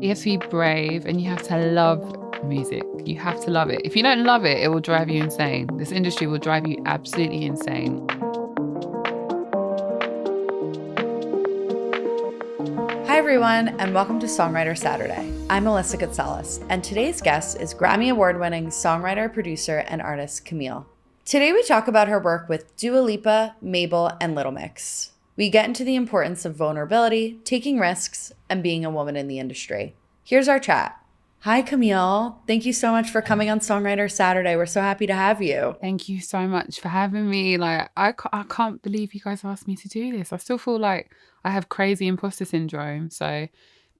You have to be brave and you have to love music. You have to love it. If you don't love it, it will drive you insane. This industry will drive you absolutely insane. Hi everyone, and welcome to Songwriter Saturday. I'm Melissa Katsalis, and today's guest is Grammy Award-winning songwriter, producer, and artist KAMILLE. Today we talk about her work with Dua Lipa, Mabel, and Little Mix. We get into the importance of vulnerability, taking risks, and being a woman in the industry. Here's our chat. Hi KAMILLE, thank you so much for coming on Songwriter Saturday. We're so happy to have you. Thank you so much for having me. I can't believe you guys asked me to do this. I still feel like I have crazy imposter syndrome. So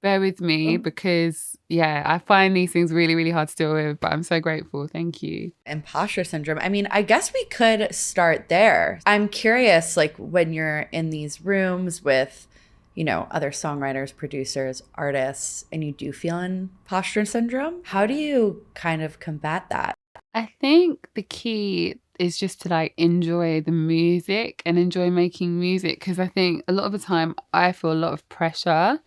bear with me because, I find these things really, really hard to deal with. But I'm so grateful. Thank you. Imposter syndrome. I mean, I guess we could start there. I'm curious, when you're in these rooms with, other songwriters, producers, artists, and you do feel imposter syndrome, how do you kind of combat that? I think the key is just to enjoy the music and enjoy making music, because I think a lot of the time I feel a lot of pressure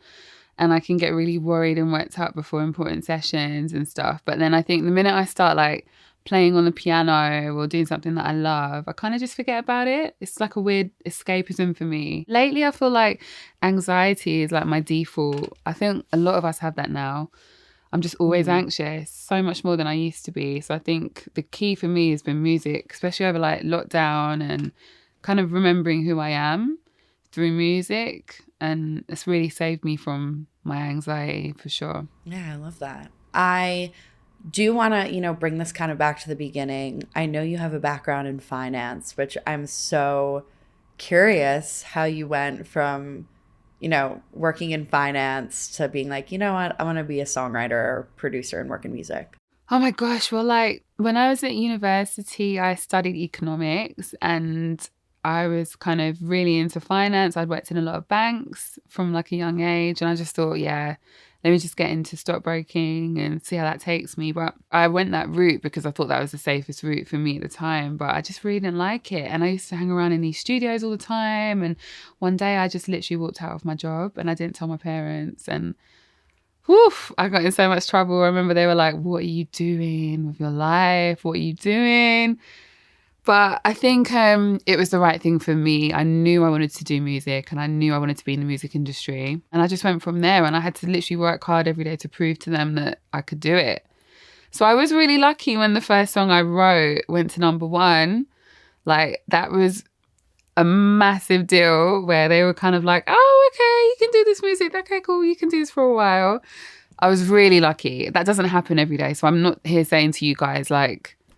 and I can get really worried and worked up before important sessions and stuff. But then I think the minute I start playing on the piano or doing something that I love, I kind of just forget about it. It's like a weird escapism for me. Lately, I feel like anxiety is my default. I think a lot of us have that now. I'm just always anxious, so much more than I used to be. So I think the key for me has been music, especially over lockdown, and kind of remembering who I am through music. And it's really saved me from my anxiety for sure. Yeah, I love that. I do want to, bring this kind of back to the beginning. I know you have a background in finance, which I'm so curious how you went from, working in finance to being you know what, I want to be a songwriter or producer and work in music. Oh my gosh. Well, when I was at university, I studied economics and I was kind of really into finance. I'd worked in a lot of banks from a young age, and I just thought, let me just get into stockbroking and see how that takes me. But I went that route because I thought that was the safest route for me at the time, but I just really didn't like it. And I used to hang around in these studios all the time. And one day I just literally walked out of my job and I didn't tell my parents, and I got in so much trouble. I remember they were like, what are you doing with your life? What are you doing? But I think it was the right thing for me. I knew I wanted to do music and I knew I wanted to be in the music industry. And I just went from there, and I had to literally work hard every day to prove to them that I could do it. So I was really lucky when the first song I wrote went to #1. That was a massive deal where they were kind of like, oh, okay, you can do this music. Okay, cool. You can do this for a while. I was really lucky. That doesn't happen every day. So I'm not here saying to you guys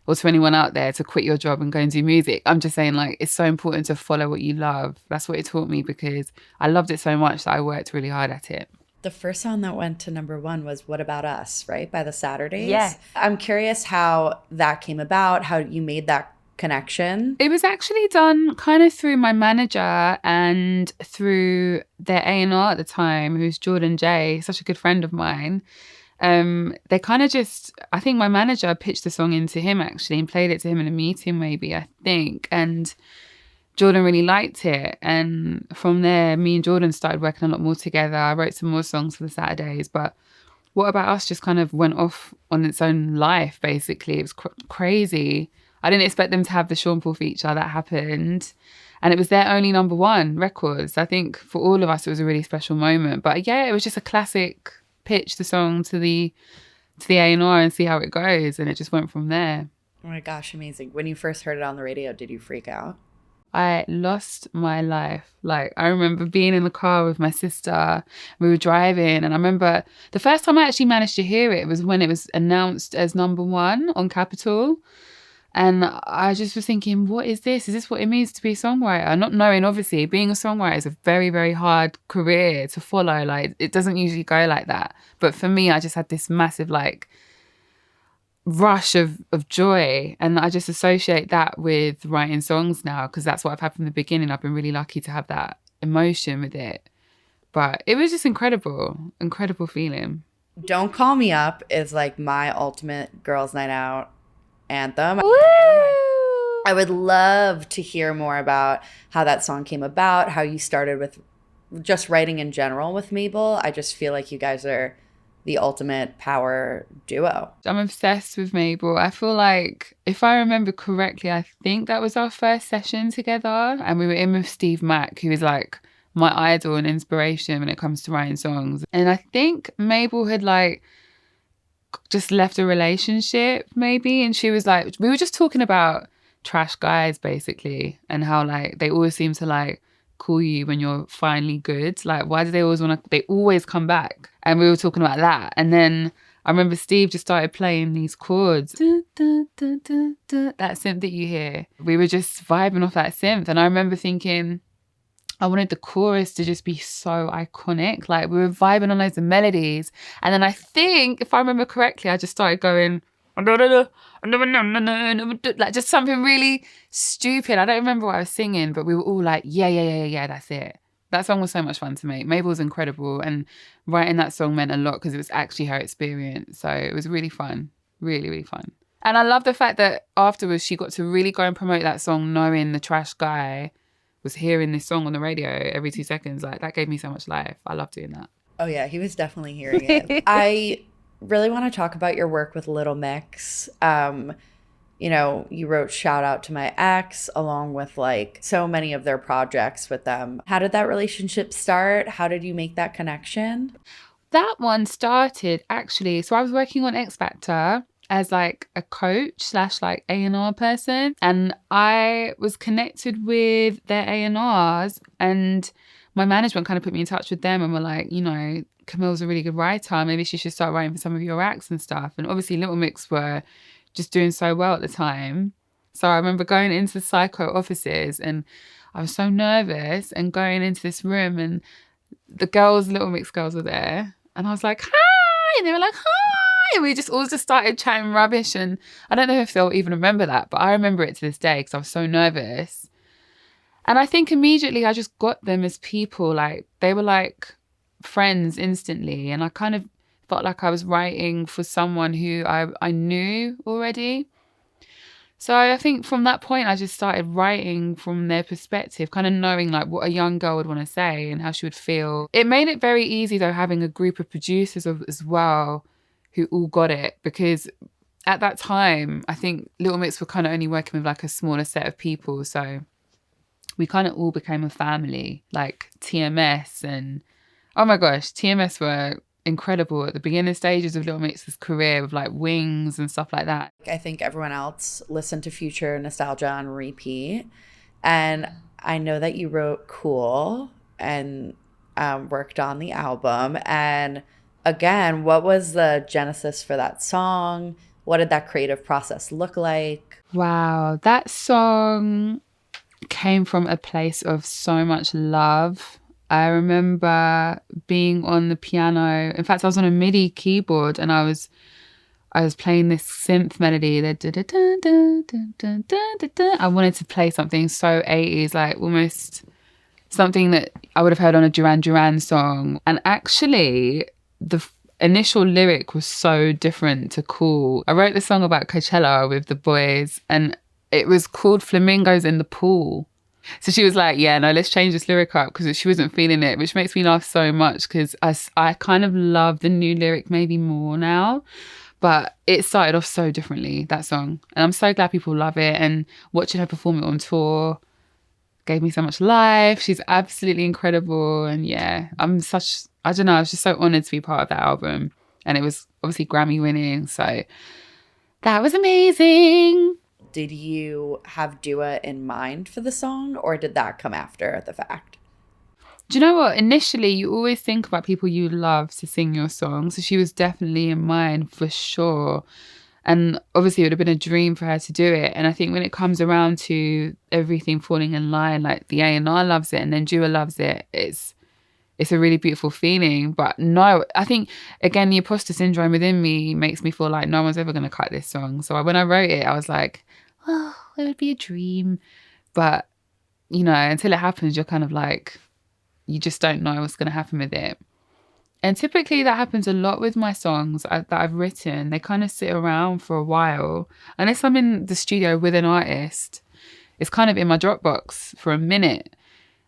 or to anyone out there to quit your job and go and do music. I'm just saying it's so important to follow what you love. That's what it taught me, because I loved it so much that I worked really hard at it. The first song that went to #1 was What About Us, right? By the Saturdays. Yeah. I'm curious how that came about, how you made that connection. It was actually done kind of through my manager and through their A&R at the time, who's Jordan J, such a good friend of mine. They kind of I think my manager pitched the song into him actually and played it to him in a meeting maybe, I think. And Jordan really liked it. And from there, me and Jordan started working a lot more together. I wrote some more songs for the Saturdays, but What About Us just kind of went off on its own life, basically. It was crazy. I didn't expect them to have the Sean Paul feature that happened. And it was their only #1 records. I think for all of us, it was a really special moment. But it was just a classic pitch the song to the A&R and see how it goes, and it just went from there. Oh my gosh, amazing. When you first heard it on the radio, did you freak out? I lost my life. I remember being in the car with my sister. We were driving, and I remember the first time I actually managed to hear it was when it was announced as #1 on Capitol. And I just was thinking, what is this? Is this what it means to be a songwriter? Not knowing, obviously, being a songwriter is a very, very hard career to follow. It doesn't usually go like that. But for me, I just had this massive, rush of joy. And I just associate that with writing songs now, because that's what I've had from the beginning. I've been really lucky to have that emotion with it. But it was just incredible feeling. Don't Call Me Up is my ultimate girls' night out anthem. Woo! I would love to hear more about how that song came about, how you started with just writing in general with Mabel. I just feel like you guys are the ultimate power duo. I'm obsessed with Mabel. I feel like, if I remember correctly, I think that was our first session together. And we were in with Steve Mack, who is like my idol and inspiration when it comes to writing songs. And I think Mabel had like just left a relationship maybe. And she was like, we were just talking about trash guys basically, and how like they always seem to like call you when you're finally good. Like, why do they always want to, they always come back? And we were talking about that. And then I remember Steve just started playing these chords. That synth that you hear. We were just vibing off that synth. And I remember thinking, I wanted the chorus to just be so iconic. Like, we were vibing on loads of melodies. And then I think, if I remember correctly, I just started going, like just something really stupid. I don't remember what I was singing, but we were all like, yeah, that's it. That song was so much fun to make. Mabel's incredible, and writing that song meant a lot because it was actually her experience. So it was really fun, really, really fun. And I love the fact that afterwards she got to really go and promote that song, knowing the trash guy was hearing this song on the radio every 2 seconds. Like, that gave me so much life. I love doing that. Oh yeah, he was definitely hearing it. I really want to talk about your work with Little Mix. You know, you wrote Shout Out to My Ex along with like so many of their projects with them. How did that relationship start? How did you make that connection? That one started actually, so I was working on X Factor as like a coach slash like A&R person, and I was connected with their A&Rs, and my management kind of put me in touch with them and were like, you know, Camille's a really good writer. Maybe she should start writing for some of your acts and stuff. And obviously Little Mix were just doing so well at the time. So I remember going into the Psycho offices and I was so nervous, and going into this room and the girls, Little Mix girls were there. And I was like, hi! And they were like, hi! And we just all just started chatting rubbish. And I don't know if they'll even remember that, but I remember it to this day because I was so nervous. And I think immediately I just got them as people. Like, they were like friends instantly, and I kind of felt like I was writing for someone who I knew already. So I think from that point I just started writing from their perspective, kind of knowing like what a young girl would want to say and how she would feel. It made it very easy though, having a group of producers as well who all got it, because at that time I think Little Mix were kind of only working with like a smaller set of people, so we kind of all became a family. Like TMS, and oh my gosh, TMS were incredible at the beginning stages of Little Mix's career with like Wings and stuff like that. I think everyone else listened to Future Nostalgia on repeat. And I know that you wrote Cool and worked on the album. And again, what was the genesis for that song? What did that creative process look like? Wow, that song came from a place of so much love. I remember being on the piano. In fact, I was on a MIDI keyboard and I was playing this synth melody. I wanted to play something so 80s, like almost something that I would have heard on a Duran Duran song. And actually, the initial lyric was so different to Cool. I wrote the song about Coachella with the boys, and it was called Flamingos in the Pool. So she was like, yeah, no, let's change this lyric up, because she wasn't feeling it, which makes me laugh so much because I kind of love the new lyric maybe more now. But it started off so differently, that song. And I'm so glad people love it. And watching her perform it on tour gave me so much life. She's absolutely incredible. And yeah, I was just so honoured to be part of that album. And it was obviously Grammy winning. So that was amazing. Did you have Dua in mind for the song, or did that come after the fact? Do you know what? Initially, you always think about people you love to sing your song. So she was definitely in mind for sure. And obviously, it would have been a dream for her to do it. And I think when it comes around to everything falling in line, like the A&R loves it and then Dua loves it, it's a really beautiful feeling. But no, I think, again, the imposter syndrome within me makes me feel like no one's ever going to cut this song. So when I wrote it, I was like, oh, it would be a dream. But, you know, until it happens, you're kind of like, you just don't know what's going to happen with it. And typically that happens a lot with my songs that I've written. They kind of sit around for a while. Unless I'm in the studio with an artist, it's kind of in my Dropbox for a minute.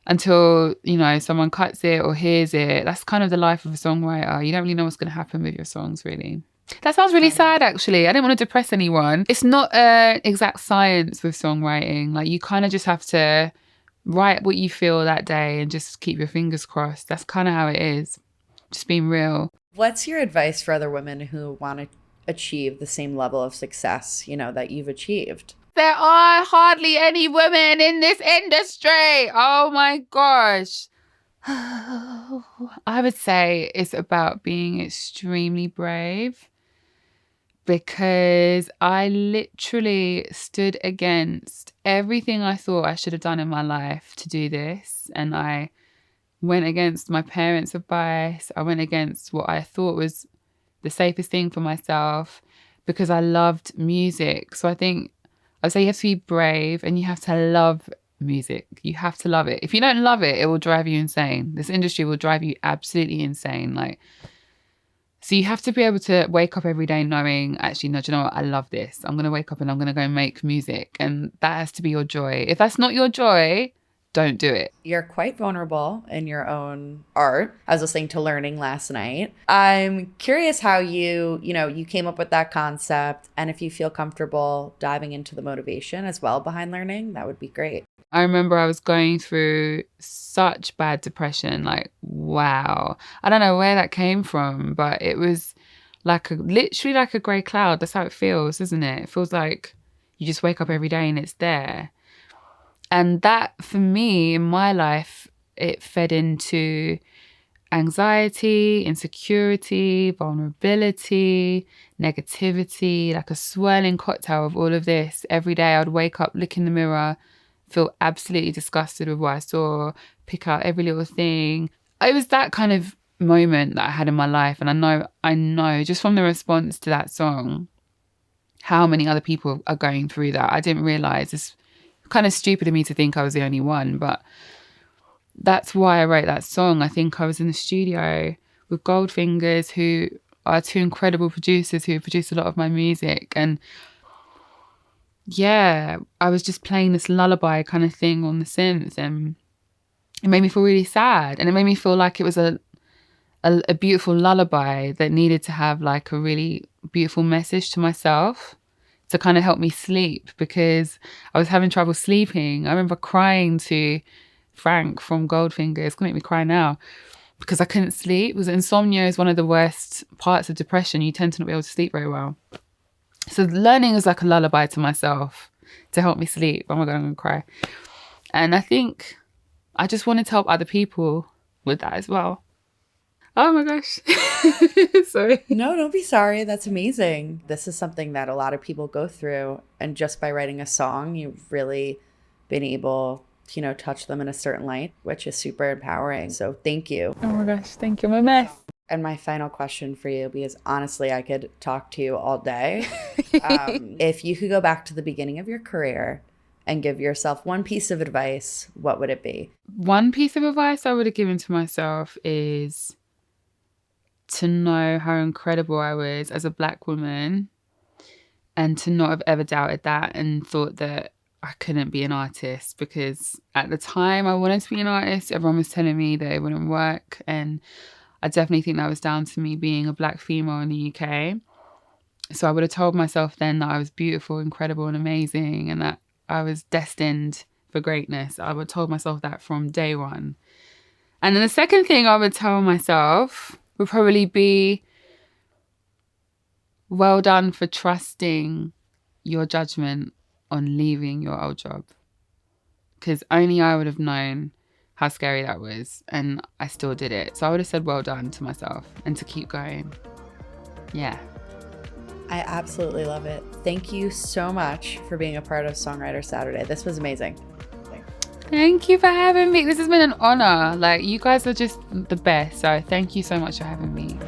until, you know, someone cuts it or hears it. That's kind of the life of a songwriter. You don't really know what's going to happen with your songs, really. That sounds really sad, actually. I didn't want to depress anyone. It's not an exact science with songwriting. Like, you kind of just have to write what you feel that day and just keep your fingers crossed. That's kind of how it is. Just being real. What's your advice for other women who want to achieve the same level of success, you know, that you've achieved? There are hardly any women in this industry. Oh my gosh. I would say it's about being extremely brave, because I literally stood against everything I thought I should have done in my life to do this. And I went against my parents' advice. I went against what I thought was the safest thing for myself, because I loved music. So I think I'd say you have to be brave and you have to love music. You have to love it. If you don't love it, it will drive you insane. This industry will drive you absolutely insane. So you have to be able to wake up every day knowing, actually, no, do you know what? I love this. I'm going to wake up and I'm going to go make music. And that has to be your joy. If that's not your joy, don't do it. You're quite vulnerable in your own art. I was listening to Learning last night. I'm curious how you came up with that concept, and if you feel comfortable diving into the motivation as well behind Learning, that would be great. I remember I was going through such bad depression. Like, wow. I don't know where that came from, but it was literally like a grey cloud. That's how it feels, isn't it? It feels like you just wake up every day and it's there. And that, for me, in my life, it fed into anxiety, insecurity, vulnerability, negativity, like a swirling cocktail of all of this. Every day I'd wake up, look in the mirror, feel absolutely disgusted with what I saw, pick out every little thing. It was that kind of moment that I had in my life. And I know just from the response to that song, how many other people are going through that. I didn't realize. It's kind of stupid of me to think I was the only one, but that's why I wrote that song. I think I was in the studio with Goldfingers, who are two incredible producers who produce a lot of my music. And yeah, I was just playing this lullaby kind of thing on the synth, and it made me feel really sad. And it made me feel like it was a beautiful lullaby that needed to have like a really beautiful message to myself to kind of help me sleep, because I was having trouble sleeping. I remember crying to Frank from Goldfingers. It's going to make me cry now, because I couldn't sleep. Because insomnia is one of the worst parts of depression. You tend to not be able to sleep very well. So Learning is like a lullaby to myself to help me sleep. Oh my God, I'm going to cry. And I think I just wanted to help other people with that as well. Oh my gosh. Sorry. No, don't be sorry. That's amazing. This is something that a lot of people go through. And just by writing a song, you've really been able to, touch them in a certain light, which is super empowering. So thank you. Oh my gosh. Thank you. I'm a mess. And my final question for you, because honestly, I could talk to you all day. If you could go back to the beginning of your career and give yourself one piece of advice, what would it be? One piece of advice I would have given to myself is to know how incredible I was as a Black woman, and to not have ever doubted that and thought that I couldn't be an artist, because at the time I wanted to be an artist. Everyone was telling me that it wouldn't work, and I definitely think that was down to me being a Black female in the UK. So I would have told myself then that I was beautiful, incredible and amazing, and that I was destined for greatness. I would have told myself that from day one. And then the second thing I would tell myself would probably be, well done for trusting your judgment on leaving your old job. Because only I would have known how scary that was, and I still did it. So I would have said well done to myself and to keep going. Yeah. I absolutely love it. Thank you so much for being a part of Songwriter Saturday. This was amazing. Thank you for having me. This has been an honor. Like, you guys are just the best. So thank you so much for having me.